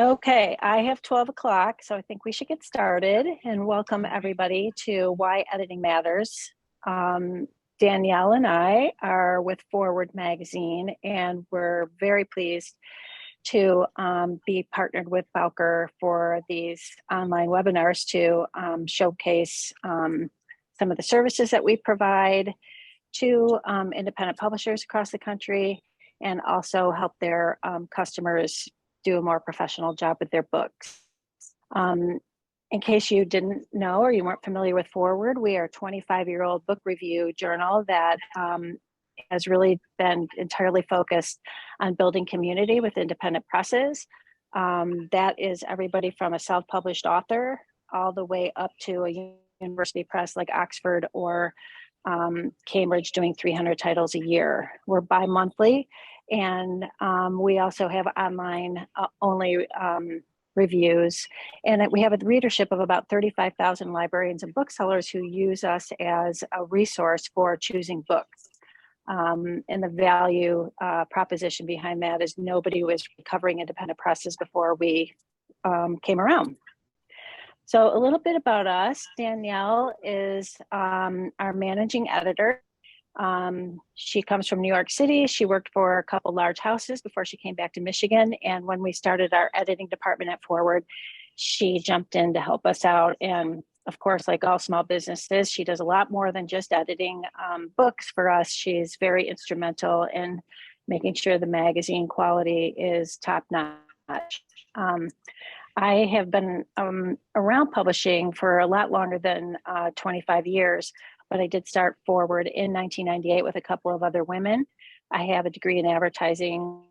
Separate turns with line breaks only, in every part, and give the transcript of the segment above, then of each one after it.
Okay, I have 12 o'clock, so I think we should get started, and welcome everybody to Why Editing Matters. Danielle and I are with Foreword magazine, and we're very pleased to be partnered with Bowker for these online webinars to showcase some of the services that we provide to independent publishers across the country, and also help their customers do a more professional job with their books. In case you didn't know or you weren't familiar with Foreword, we are a 25-year-old book review journal that has really been entirely focused on building community with independent presses. That is everybody from a self-published author all the way up to a university press like Oxford or Cambridge doing 300 titles a year. We're bi-monthly, and we also have online only reviews, and we have a readership of about 35,000 librarians and booksellers who use us as a resource for choosing books. And the value proposition behind that is nobody was covering independent presses before we came around. So a little bit about us. Danielle is our managing editor. She comes from New York City. She worked for a couple large houses before she came back to Michigan. And when we started our editing department at Foreword, she jumped in to help us out. And of course, like all small businesses, she does a lot more than just editing books for us. She's very instrumental in making sure the magazine quality is top notch. I have been around publishing for a lot longer than 25 years, but I did start Foreword in 1998 with a couple of other women. I have a degree in advertising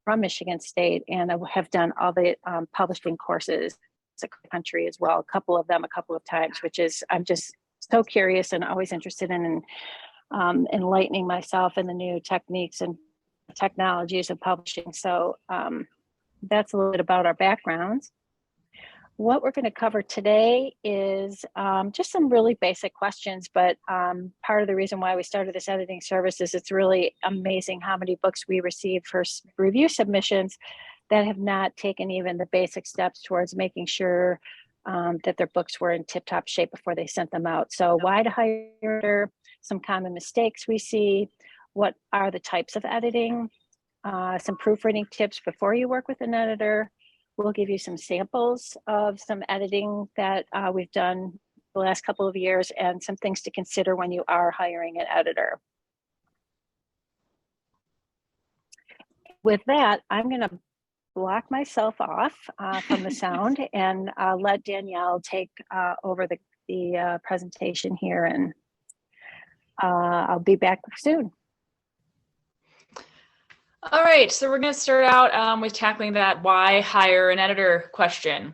from Michigan State, and I have done all the publishing courses across the country as well, a couple of them a couple of times, which is, I'm just so curious and always interested in enlightening myself in the new techniques and technologies of publishing. So that's a little bit about our backgrounds. What we're going to cover today is just some really basic questions, but part of the reason why we started this editing service is it's really amazing how many books we receive for review submissions that have not taken even the basic steps towards making sure that their books were in tip-top shape before they sent them out. So why to hire, some common mistakes we see, what are the types of editing, some proofreading tips before you work with an editor. We'll give you some samples of some editing that we've done the last couple of years and some things to consider when you are hiring an editor. With that, I'm going to block myself off from the sound and let Danielle take over the presentation here, and I'll be back soon.
All right, so we're going to start out with tackling that why hire an editor question.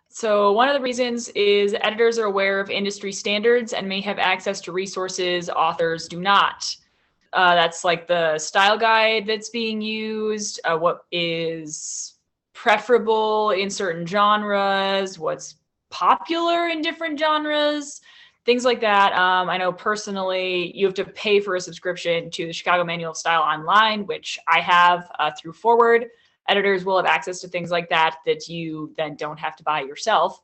So one of the reasons is editors are aware of industry standards and may have access to resources authors do not. That's like the style guide that's being used, what is preferable in certain genres, what's popular in different genres, things like that. I know personally, you have to pay for a subscription to the Chicago Manual of Style online, which I have through Foreword. Editors will have access to things like that that you then don't have to buy yourself.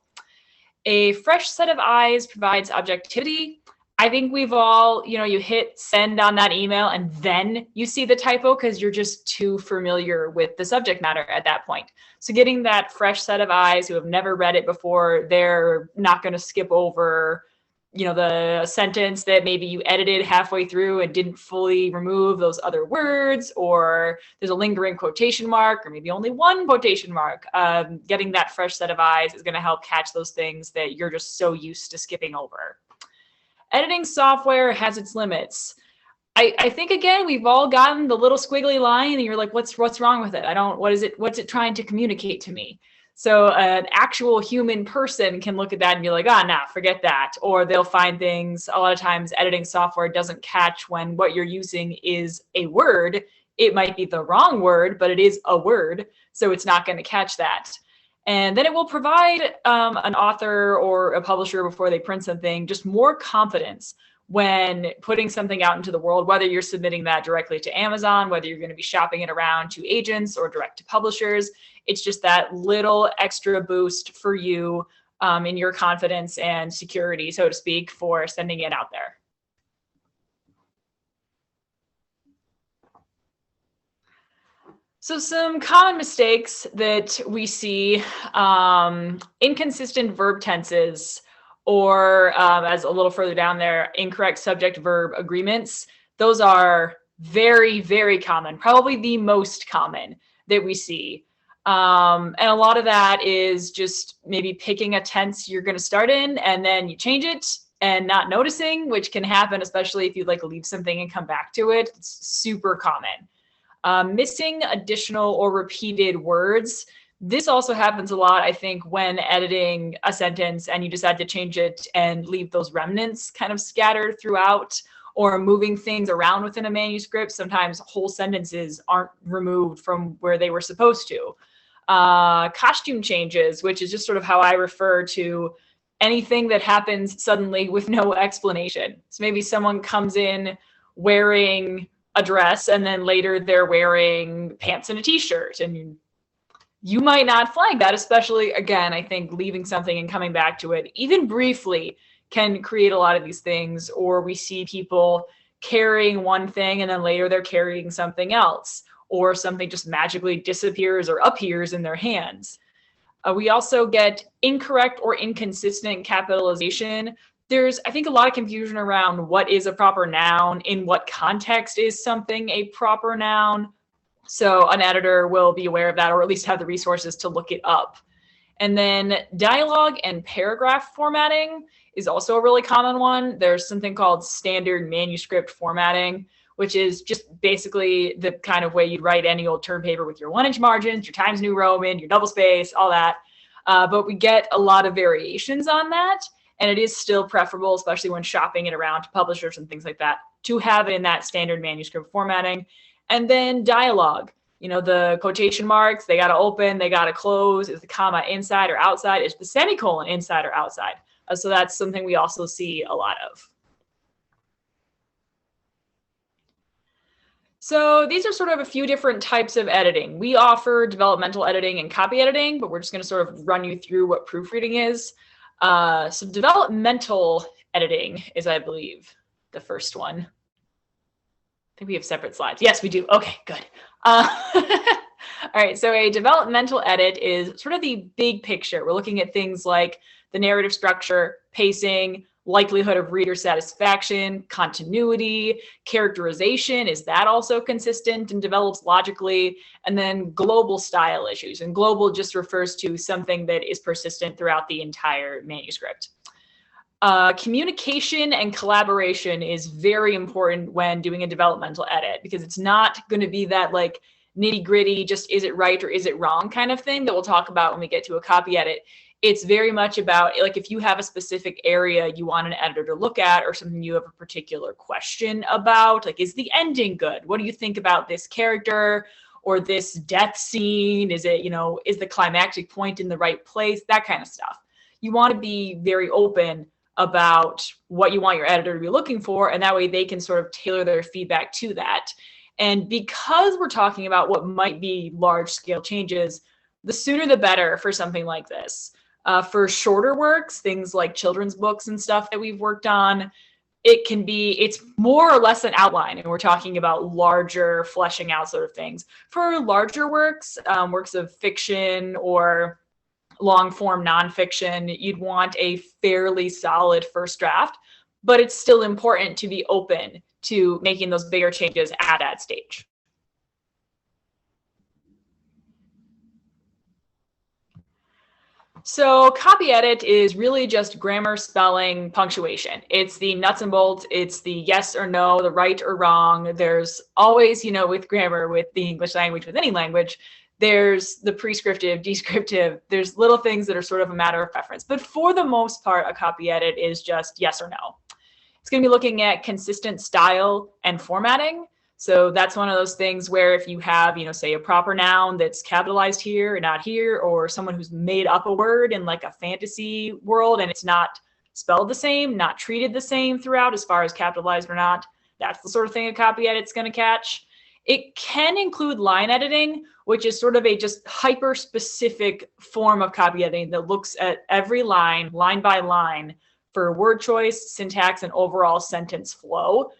A fresh set of eyes provides objectivity. I think we've all, you hit send on that email and then you see the typo because you're just too familiar with the subject matter at that point. So getting that fresh set of eyes who have never read it before, they're not going to skip over the sentence that maybe you edited halfway through and didn't fully remove those other words, or there's a lingering quotation mark, or maybe only one quotation mark. Getting that fresh set of eyes is going to help catch those things that you're just so used to skipping over. Editing software has its limits. I think, again, we've all gotten the little squiggly line and you're like, what's wrong with it? What's it trying to communicate to me? So an actual human person can look at that and be like, nah, forget that. Or they'll find things, a lot of times editing software doesn't catch when what you're using is a word. It might be the wrong word, but it is a word. So it's not going to catch that. And then it will provide an author or a publisher before they print something just more confidence when putting something out into the world, whether you're submitting that directly to Amazon, whether you're going to be shopping it around to agents or direct to publishers. It's just that little extra boost for you in your confidence and security, so to speak, for sending it out there. So some common mistakes that we see, inconsistent verb tenses, or as a little further down there, incorrect subject-verb agreements. Those are very, very common, probably the most common that we see. And a lot of that is just maybe picking a tense you're going to start in and then you change it and not noticing, which can happen, especially if you like leave something and come back to it. It's super common. Missing additional or repeated words. This also happens a lot, I think, when editing a sentence and you decide to change it and leave those remnants kind of scattered throughout, or moving things around within a manuscript. Sometimes whole sentences aren't removed from where they were supposed to. Costume changes, which is just sort of how I refer to anything that happens suddenly with no explanation. So maybe someone comes in wearing a dress and then later they're wearing pants and a t-shirt, and you might not flag that, especially, again, I think leaving something and coming back to it, even briefly, can create a lot of these things. Or we see people carrying one thing and then later they're carrying something else, or something just magically disappears or appears in their hands. We also get incorrect or inconsistent capitalization. There's, I think, a lot of confusion around what is a proper noun, in what context is something a proper noun. So an editor will be aware of that, or at least have the resources to look it up. And then dialogue and paragraph formatting is also a really common one. There's something called standard manuscript formatting, which is just basically the kind of way you'd write any old term paper with your 1-inch margins, your Times New Roman, your double space, all that. But we get a lot of variations on that. And it is still preferable, especially when shopping it around to publishers and things like that, to have it in that standard manuscript formatting. And then dialogue, you know, the quotation marks, they got to open, they got to close. Is the comma inside or outside? Is the semicolon inside or outside? So that's something we also see a lot of. So these are sort of a few different types of editing. We offer developmental editing and copy editing, but we're just going to sort of run you through what proofreading is. So developmental editing is, I believe, the first one. I think we have separate slides. Yes, we do. Okay, good. All right, so a developmental edit is sort of the big picture. We're looking at things like the narrative structure, pacing, likelihood of reader satisfaction, continuity, characterization, is that also consistent and develops logically, and then global style issues. And global just refers to something that is persistent throughout the entire manuscript. Communication and collaboration is very important when doing a developmental edit, because it's not going to be that like nitty gritty, just is it right or is it wrong kind of thing that we'll talk about when we get to a copy edit. It's very much about, like, if you have a specific area you want an editor to look at, or something you have a particular question about, like, is the ending good? What do you think about this character or this death scene? Is it, you know, is the climactic point in the right place? That kind of stuff. You want to be very open about what you want your editor to be looking for, and that way they can sort of tailor their feedback to that. And because we're talking about what might be large scale changes, the sooner the better for something like this. For shorter works, things like children's books and stuff that we've worked on, it's more or less an outline, and we're talking about larger fleshing out sort of things. For larger works, works of fiction or long form nonfiction, you'd want a fairly solid first draft, but it's still important to be open to making those bigger changes at that stage. So copy edit is really just grammar, spelling, punctuation. It's the nuts and bolts. It's the yes or no, the right or wrong. There's always, you know, with grammar, with the English language, with any language, there's the prescriptive, descriptive. There's little things that are sort of a matter of preference. But for the most part, a copy edit is just yes or no. It's going to be looking at consistent style and formatting. So that's one of those things where if you have, you know, say a proper noun that's capitalized here and not here, or someone who's made up a word in like a fantasy world and it's not spelled the same, not treated the same throughout as far as capitalized or not. That's the sort of thing a copy edit's going to catch. It can include line editing, which is sort of a just hyper-specific form of copy editing that looks at every line by line, for word choice, syntax, and overall sentence flow.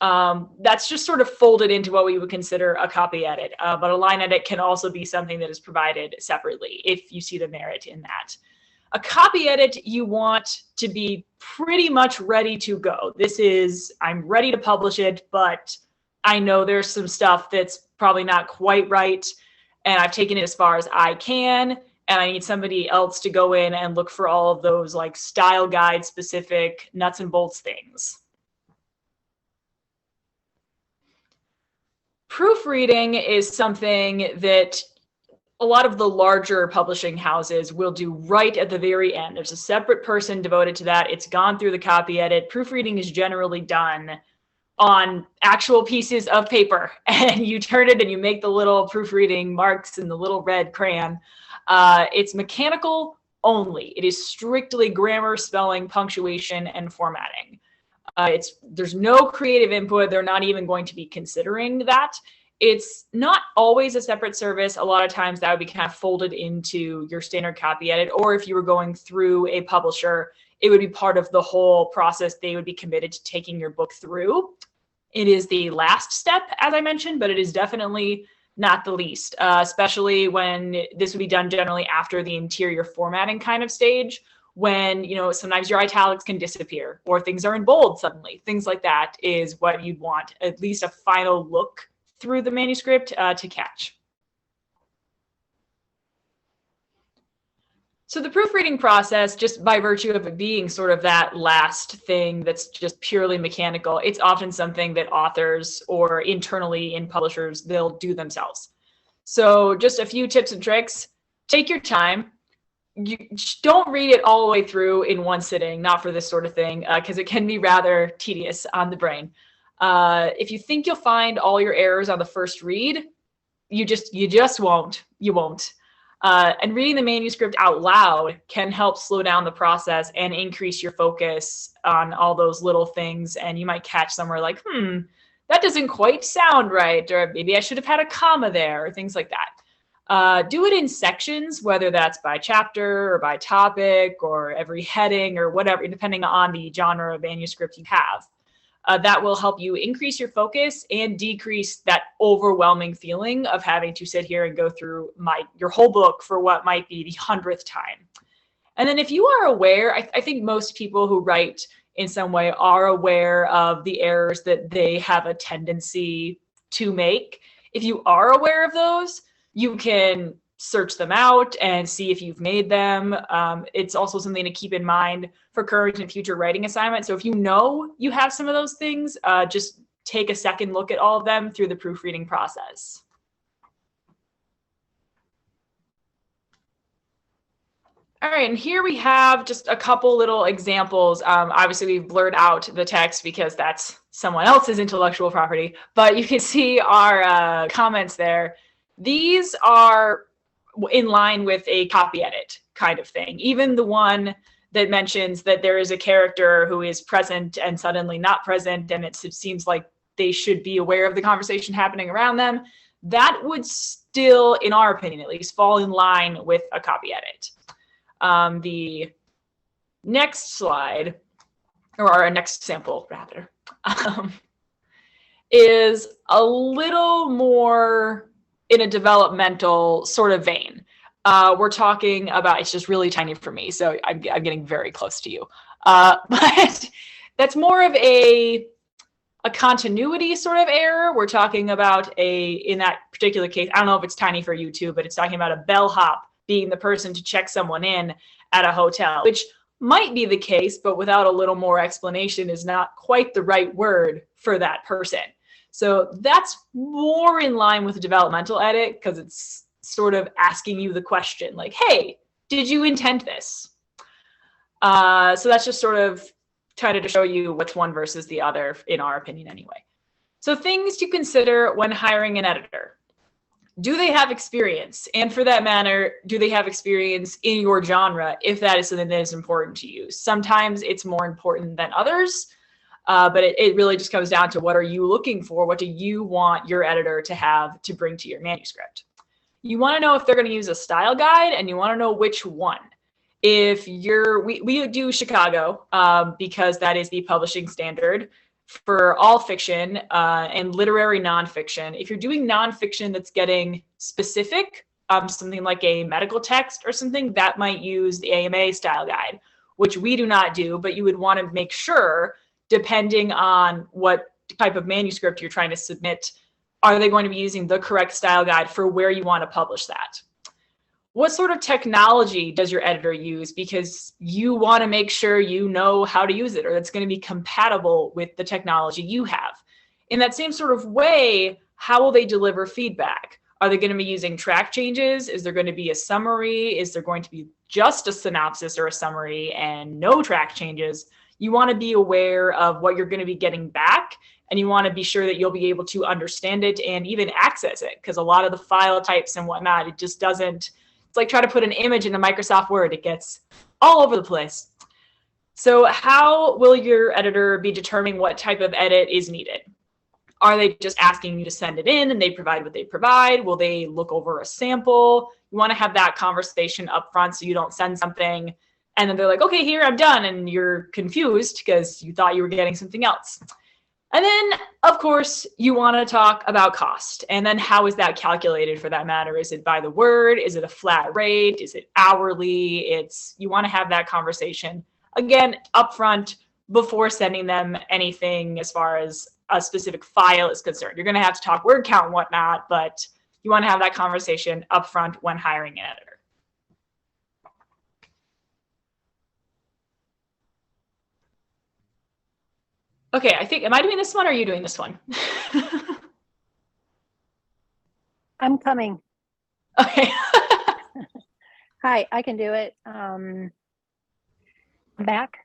That's just sort of folded into what we would consider a copy edit. But a line edit can also be something that is provided separately if you see the merit in that. A copy edit you want to be pretty much ready to go. This is, I'm ready to publish it, but I know there's some stuff that's probably not quite right, and I've taken it as far as I can, and I need somebody else to go in and look for all of those like style guide specific nuts and bolts things. Proofreading is something that a lot of the larger publishing houses will do right at the very end. There's a separate person devoted to that. It's gone through the copy edit. Proofreading is generally done on actual pieces of paper, and you turn it and you make the little proofreading marks in the little red crayon. It's mechanical only. It is strictly grammar, spelling, punctuation, and formatting. There's no creative input. They're not even going to be considering that. It's not always a separate service. A lot of times that would be kind of folded into your standard copy edit, or if you were going through a publisher, it would be part of the whole process. They would be committed to taking your book through. It is the last step, as I mentioned, but it is definitely not the least, especially when this would be done generally after the interior formatting kind of stage, when, you know, sometimes your italics can disappear or things are in bold suddenly. Things like that is what you'd want at least a final look through the manuscript to catch. So the proofreading process, just by virtue of it being sort of that last thing that's just purely mechanical, it's often something that authors or internally in publishers, they'll do themselves. So just a few tips and tricks. Take your time. You don't read it all the way through in one sitting, not for this sort of thing, because it can be rather tedious on the brain. If you think you'll find all your errors on the first read, you just won't. You won't. And reading the manuscript out loud can help slow down the process and increase your focus on all those little things. And you might catch somewhere like, that doesn't quite sound right, or maybe I should have had a comma there, or things like that. Do it in sections, whether that's by chapter or by topic or every heading or whatever, depending on the genre of manuscript you have. That will help you increase your focus and decrease that overwhelming feeling of having to sit here and go through your whole book for what might be the 100th time. And then if you are aware, I think most people who write in some way are aware of the errors that they have a tendency to make. If you are aware of those, you can search them out and see if you've made them. It's also something to keep in mind for current and future writing assignments. So if you know you have some of those things, just take a second look at all of them through the proofreading process. All right, and here we have just a couple little examples. Obviously, we've blurred out the text because that's someone else's intellectual property, but you can see our comments there. These are in line with a copy edit kind of thing. Even the one that mentions that there is a character who is present and suddenly not present, and it seems like they should be aware of the conversation happening around them, that would still, in our opinion at least, fall in line with a copy edit. The next slide, or our next sample rather, is a little more in a developmental sort of vein. We're talking about, it's just really tiny for me, so I'm getting very close to you. But that's more of a continuity sort of error. We're talking about in that particular case, I don't know if it's tiny for you too, but it's talking about a bellhop being the person to check someone in at a hotel, which might be the case, but without a little more explanation is not quite the right word for that person. So that's more in line with a developmental edit because it's sort of asking you the question like, hey, did you intend this? So that's just sort of trying to show you what's one versus the other, in our opinion anyway. So things to consider when hiring an editor. do they have experience? And for that matter, do they have experience in your genre, if that is something that is important to you? Sometimes it's more important than others, but it really just comes down to what are you looking for? What do you want your editor to have to bring to your manuscript? You want to know if they're going to use a style guide, and you want to know which one. If we do Chicago because that is the publishing standard for all fiction and literary nonfiction. If you're doing nonfiction that's getting specific, something like a medical text or something, that might use the AMA style guide, which we do not do, but you would want to make sure, depending on what type of manuscript you're trying to submit, are they going to be using the correct style guide for where you want to publish that? What sort of technology does your editor use? Because you want to make sure you know how to use it, or that's going to be compatible with the technology you have. In that same sort of way, how will they deliver feedback? Are they going to be using track changes? Is there going to be a summary? Is there going to be just a synopsis or a summary and no track changes? You want to be aware of what you're going to be getting back, and you want to be sure that you'll be able to understand it and even access it, because a lot of the file types and whatnot, it just doesn't. It's like trying to put an image into Microsoft Word. It gets all over the place. So how will your editor be determining what type of edit is needed? Are they just asking you to send it in and they provide what they provide? Will they look over a sample? You want to have that conversation up front so you don't send something and then they're like, okay, here, I'm done. And you're confused because you thought you were getting something else. And then, of course, you want to talk about cost. And then how is that calculated for that matter? Is it by the word? Is it a flat rate? Is it hourly? You want to have that conversation, again, upfront before sending them anything as far as a specific file is concerned. You're going to have to talk word count and whatnot, but you want to have that conversation upfront when hiring an editor. Okay, am I doing this one or are you doing this one?
I'm coming.
Okay.
Hi, I can do it. Back.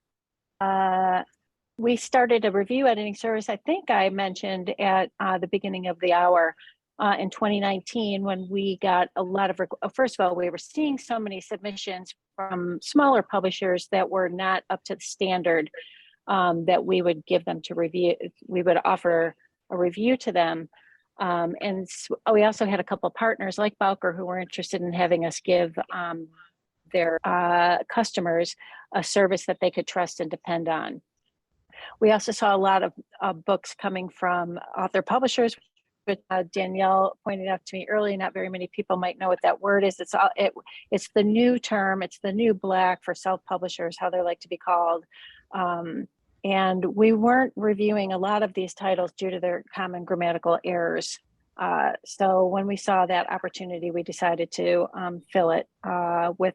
We started a review editing service, I think I mentioned at the beginning of the hour in 2019, when we got a lot of, first of all, we were seeing so many submissions from smaller publishers that were not up to the standard that we would give them to review. We would offer a review to them. And we also had a couple of partners like Bowker who were interested in having us give their customers a service that they could trust and depend on. We also saw a lot of books coming from author publishers, which Danielle pointed out to me earlier. Not very many people might know what that word is. It's the new term. It's the new black for self-publishers, how they like to be called. And we weren't reviewing a lot of these titles due to their common grammatical errors. So when we saw that opportunity, we decided to fill it with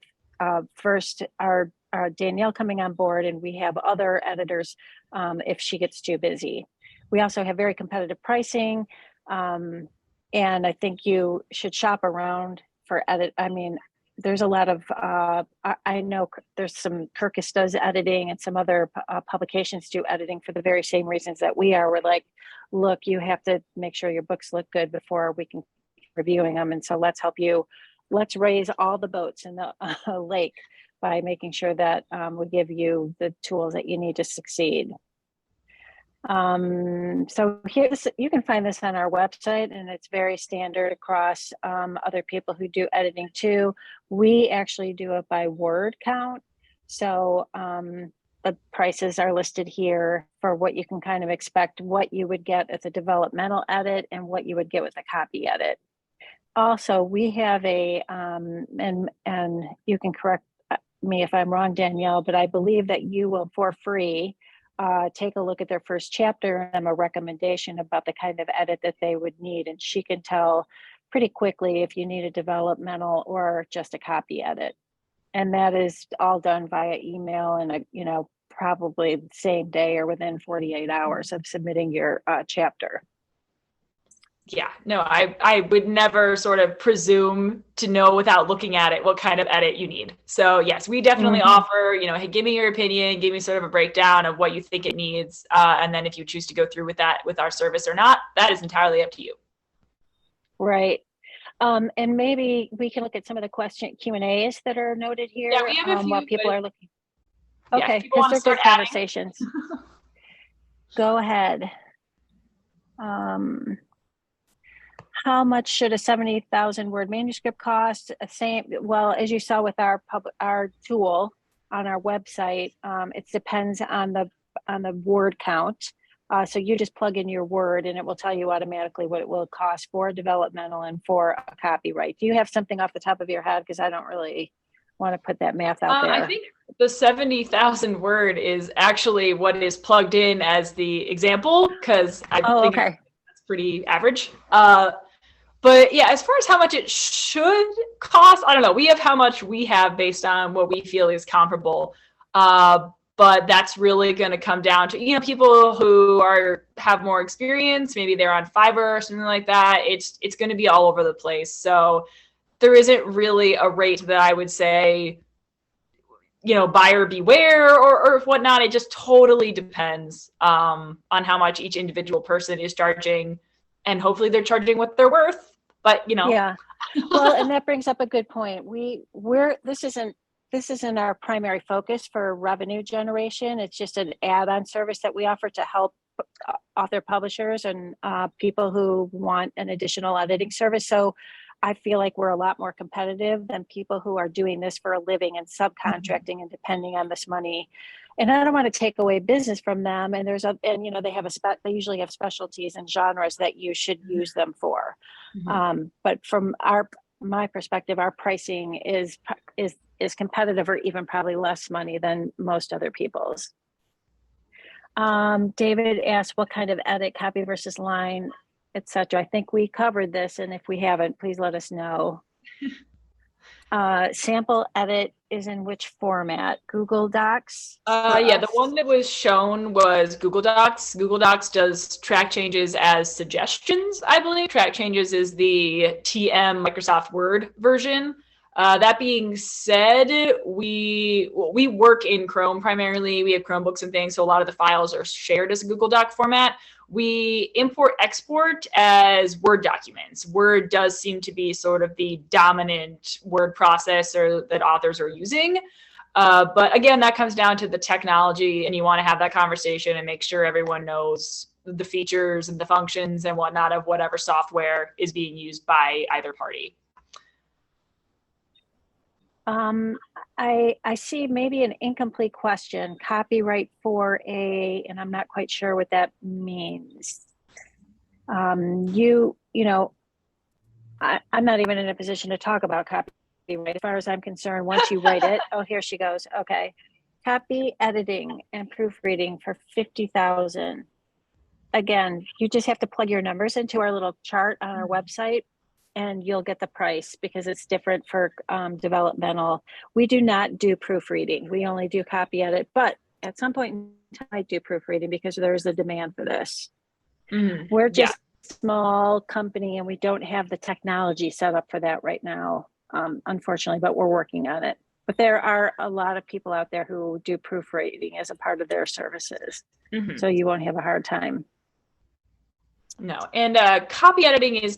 first our Danielle coming on board, and we have other editors if she gets too busy. We also have very competitive pricing, and I think you should shop around for edit. I mean, there's a lot of, I know there's some, Kirkus does editing and some other publications do editing for the very same reasons that we are. We're like, look, you have to make sure your books look good before we can keep reviewing them. And so let's help you, let's raise all the boats in the lake by making sure that we give you the tools that you need to succeed. So here's, you can find this on our website, and it's very standard across other people who do editing too. We actually do it by word count. So the prices are listed here for what you can kind of expect, what you would get as a developmental edit and what you would get with a copy edit. Also, we have a, and you can correct me if I'm wrong, Danielle, but I believe that you will, for free, take a look at their first chapter and a recommendation about the kind of edit that they would need. And she can tell pretty quickly if you need a developmental or just a copy edit. And that is all done via email and, probably the same day or within 48 hours of submitting your chapter.
Yeah, no, I would never sort of presume to know without looking at it what kind of edit you need. So yes, we definitely offer, hey, give me your opinion, give me sort of a breakdown of what you think it needs. And then if you choose to go through with that, with our service or not, that is entirely up to you.
Right. And maybe we can look at some of the Q&As that are noted here.
Yeah, we have a few,
while people are looking.
Yeah,
Okay,
people
because they're
wanna
good
start adding.
conversations. Go ahead. How much should a 70,000 word manuscript cost? Well, as you saw with our tool on our website, it depends on the word count. So you just plug in your word and it will tell you automatically what it will cost for developmental and for a copyright. Do you have something off the top of your head? Because I don't really want to put that math out there.
I think the 70,000 word is actually what is plugged in as the example, because I think
okay.
that's pretty average. But yeah, as far as how much it should cost, I don't know. We have how much we have based on what we feel is comparable. But that's really going to come down to, people who have more experience. Maybe they're on Fiverr or something like that. It's going to be all over the place. So there isn't really a rate that I would say, buyer beware or whatnot. It just totally depends on how much each individual person is charging. And hopefully they're charging what they're worth, but
Yeah. Well, and that brings up a good point. This isn't our primary focus for revenue generation. It's just an add-on service that we offer to help author publishers and people who want an additional editing service. So I feel like we're a lot more competitive than people who are doing this for a living and subcontracting and depending on this money. And I don't want to take away business from them. And they usually have specialties and genres that you should use them for. But from my perspective, our pricing is competitive, or even probably less money than most other people's. David asked what kind of edit, copy versus line, etc. I think we covered this, and if we haven't, please let us know. Sample edit is in which format? Google Docs?
Yeah, the one that was shown was Google Docs. Google Docs does track changes as suggestions, I believe. Track changes is the TM Microsoft Word version. That being said, we work in Chrome primarily. We have Chromebooks and things, so a lot of the files are shared as a Google Doc format. We import-export as Word documents. Word does seem to be sort of the dominant word processor that authors are using. But again, that comes down to the technology, and you want to have that conversation and make sure everyone knows the features and the functions and whatnot of whatever software is being used by either party.
I see maybe an incomplete question. Copyright for and I'm not quite sure what that means. I'm not even in a position to talk about copyright as far as I'm concerned. Once you write it, oh, here she goes. Okay. Copy editing and proofreading for 50,000. Again, you just have to plug your numbers into our little chart on our website, and you'll get the price because it's different for developmental. We do not do proofreading. We only do copy edit, but at some point in time, I do proofreading because there's a demand for this. We're just a small company and we don't have the technology set up for that right now, unfortunately, but we're working on it. But there are a lot of people out there who do proofreading as a part of their services. So you won't have a hard time.
No, and copy editing is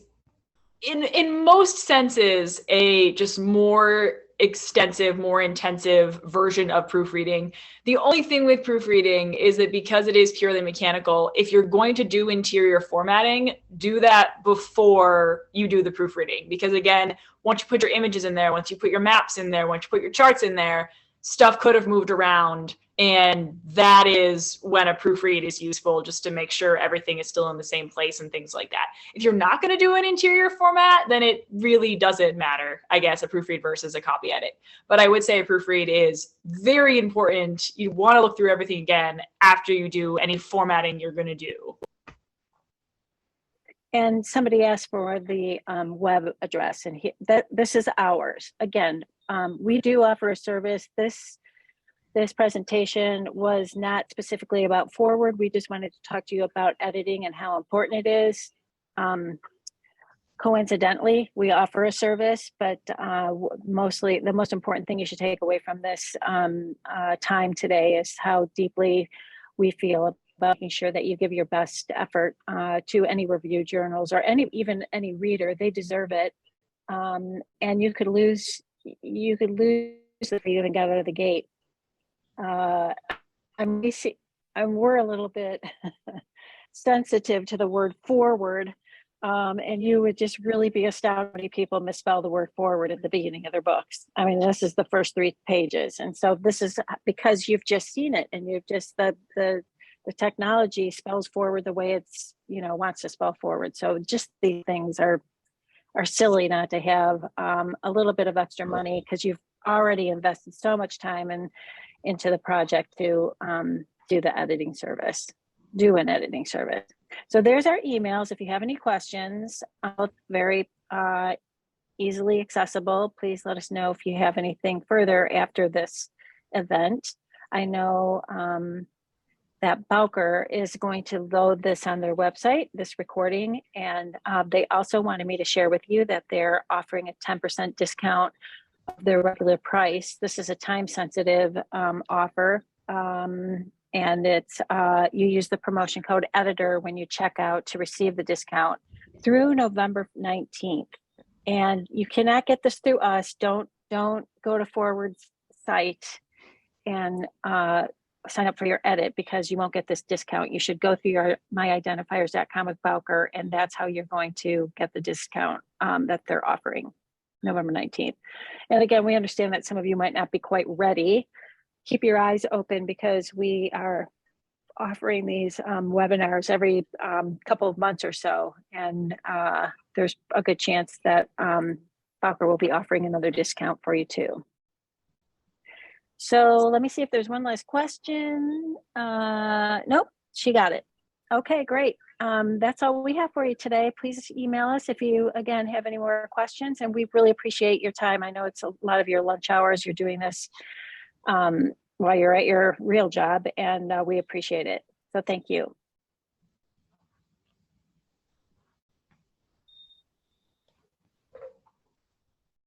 in most senses a just more extensive, more intensive version of proofreading. The only thing with proofreading is that because it is purely mechanical, if you're going to do interior formatting, do that before you do the proofreading. Because again, once you put your images in there, once you put your maps in there, once you put your charts in there, stuff could have moved around. And that is when a proofread is useful, just to make sure everything is still in the same place and things like that. If you're not going to do an interior format, then it really doesn't matter, I guess, a proofread versus a copy edit. But I would say a proofread is very important. You want to look through everything again after you do any formatting you're going to do.
And somebody asked for the web address, and this is ours. Again, we do offer a service. This presentation was not specifically about Foreword. We just wanted to talk to you about editing and how important it is. Coincidentally, we offer a service, but mostly the most important thing you should take away from this time today is how deeply we feel about making sure that you give your best effort to any review journals or even any reader. They deserve it. and you could lose if you even got out of the gate. We're a little bit sensitive to the word forward, and you would just really be astounded how many people misspell the word forward at the beginning of their books. I mean, this is the first 3 pages, and so this is because you've just seen it, and you've just the technology spells forward the way it's wants to spell forward. So just these things are silly not to have a little bit of extra money, because you've already invested so much time into the project to do an editing service. So there's our emails. If you have any questions, very easily accessible. Please let us know if you have anything further after this event. I know that Bowker is going to load this on their website, this recording, and they also wanted me to share with you that they're offering a 10% discount of their regular price. This is a time-sensitive offer, and it's you use the promotion code editor when you check out to receive the discount through November 19th. And you cannot get this through us. Don't go to Foreword's site and sign up for your edit, because you won't get this discount. You should go through your myidentifiers.com with Bowker, and that's how you're going to get the discount that they're offering November 19th. And again, we understand that some of you might not be quite ready. Keep your eyes open, because we are offering these webinars every couple of months or so. And there's a good chance that Bowker will be offering another discount for you too. So let me see if there's one last question. Nope, she got it. Okay, great. That's all we have for you today. Please email us if you, again, have any more questions, and we really appreciate your time. I know it's a lot of your lunch hours. You're doing this while you're at your real job, and we appreciate it. So thank you.